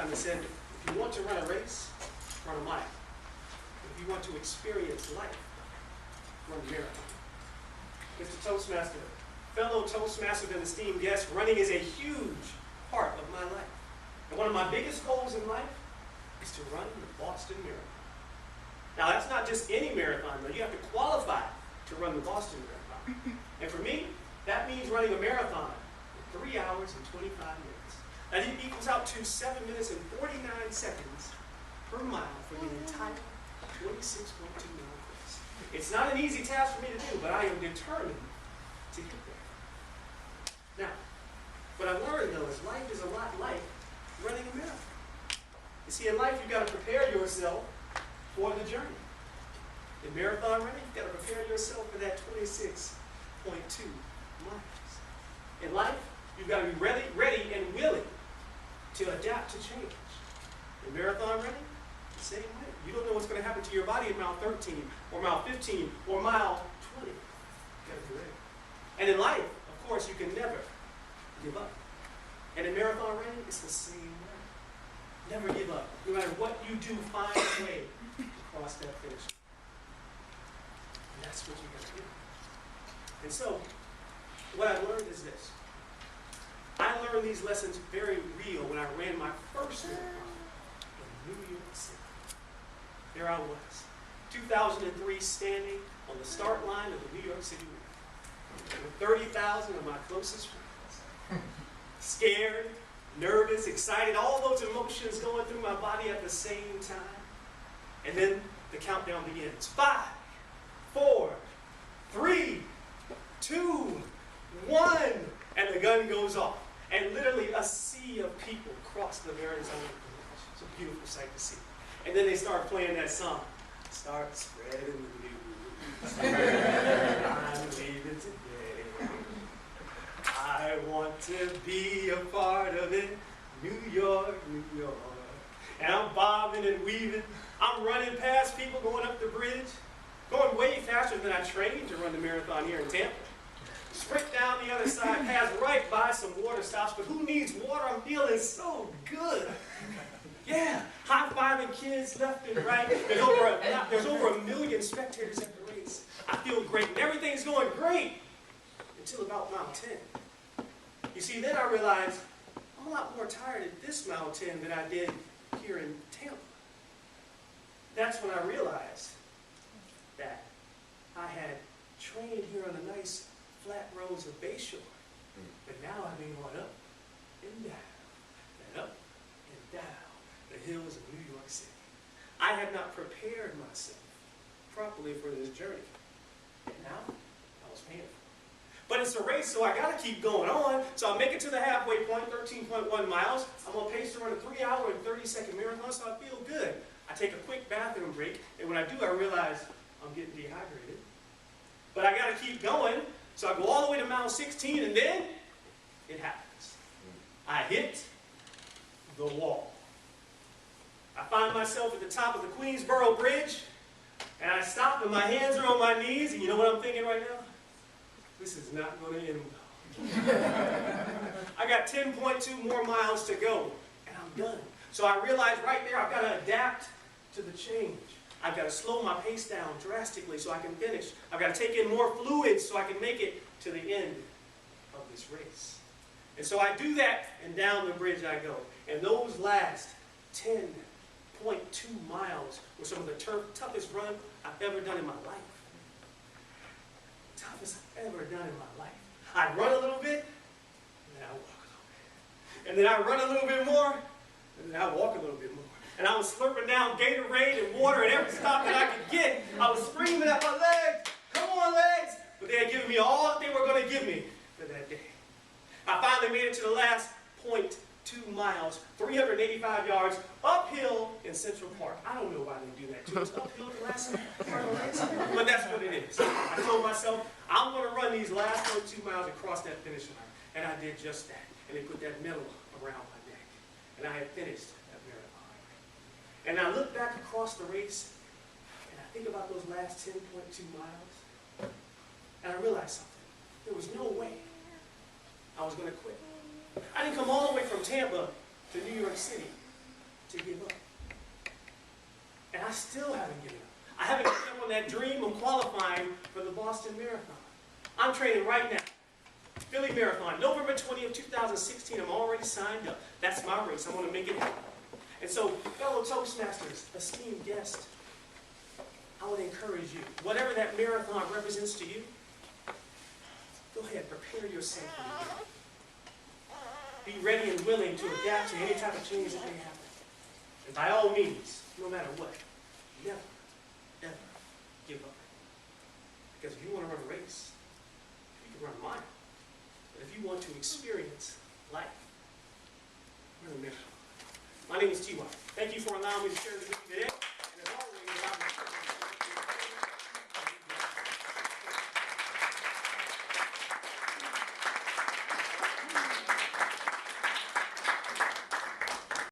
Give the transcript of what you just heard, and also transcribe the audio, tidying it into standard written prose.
time that said, if you want to run a race, run a mile. If you want to experience life, run a marathon. Mr. Toastmaster, fellow Toastmasters and esteemed guests, running is a huge part of my life. And one of my biggest goals in life is to run the Boston Marathon. Now, that's not just any marathon, though. You have to qualify to run the Boston Marathon. And for me, that means running a marathon in 3 hours and 25 minutes. That equals out to 7 minutes and 49 seconds per mile for the entire 26.2 mile course. It's not an easy task for me to do, but I am determined to get there. Now, what I've learned, though, is life is a lot like running a marathon. You see, in life, you've got to prepare yourself for the journey. In marathon running, you've got to prepare yourself for that 26.2 miles. In life, you've got to be ready and willing to adapt to change. In marathon running, the same way. You don't know what's going to happen to your body at mile 13, or mile 15, or mile 20. You've got to be ready. And in life, of course, you can never give up. And in marathon running, it's the same way. Never give up. No matter what you do, find a way to cross that finish line. And that's what you got to do. And so, what I learned is this. I learned these lessons very real when I ran my first marathon in New York City. There I was, 2003, standing on the start line of the New York City Marathon with 30,000 of my closest friends. Scared, nervous, excited, all those emotions going through my body at the same time. And then the countdown begins. 5, 4, 3, 2, 1, and the gun goes off. And literally a sea of people cross the Arizona bridge. It's a beautiful sight to see. And then they start playing that song. Start spreading the news. I'm leaving today. I want to be a part of it. New York, New York. And I'm bobbing and weaving. I'm running past people going up the bridge. Going way faster than I trained to run the marathon here in Tampa. Sprint down the other side, pass right by some water stops, but who needs water? I'm feeling so good. Yeah, high-fiving kids left and right. There's over 1 million spectators at the race. I feel great, and everything's going great until about mile 10. You see, then I realized I'm a lot more tired at this mile 10 than I did here in Tampa. That's when I realized that I had trained here on the nice flat roads of Bayshore, but now I've been going up and down, and up and down the hills of New York City. I had not prepared myself properly for this journey, and now I was paying for it. But it's a race, so I got to keep going on. So I make it to the halfway point, 13.1 miles. I'm on pace to run a 3 hour and 30-second marathon, so I feel good. I take a quick bathroom break, and when I do, I realize I'm getting dehydrated. But I got to keep going, so I go all the way to mile 16, and then it happens. I hit the wall. I find myself at the top of the Queensboro Bridge, and I stop, and my hands are on my knees, and you know what I'm thinking right now? This is not going to end well. I got 10.2 more miles to go, and I'm done. So I realized right there I've got to adapt to the change. I've got to slow my pace down drastically so I can finish. I've got to take in more fluids so I can make it to the end of this race. And so I do that, and down the bridge I go. And those last 10.2 miles were some of the toughest run I've ever done in my life. Toughest I've ever done in my life. I run a little bit, and then I walk a little bit. And then I run a little bit more, and then I walk a little bit more. And I was slurping down Gatorade and water at every stop that I could get. I was screaming at my legs, come on legs! But they had given me all that they were going to give me for that day. I finally made it to the last 0.2 miles, 385 yards, uphill in Central Park. I don't know why they do that to us, uphill the last part of the race, but that's what it is. I told myself, I'm going to run these last 0.2 miles across that finish line. And I did just that. And they put that medal around my neck. And I had finished that marathon. And I look back across the race, and I think about those last 10.2 miles, and I realized something. There was no way I was going to quit. I didn't come all the way from Tampa to New York City to give up. And I still haven't given up. I haven't given up on that dream of qualifying for the Boston Marathon. I'm training right now. Philly Marathon, November 20th, 2016. I'm already signed up. That's my race. I want to make it happen. And so, fellow Toastmasters, esteemed guests, I would encourage you, whatever that marathon represents to you, go ahead, prepare yourself for the day. Be ready and willing to adapt to any type of change that may happen. And by all means, no matter what, never, ever give up. Because if you want to run a race, you can run a mile. But if you want to experience life, run a marathon. My name is T.Y. Thank you for allowing me to share this with you today.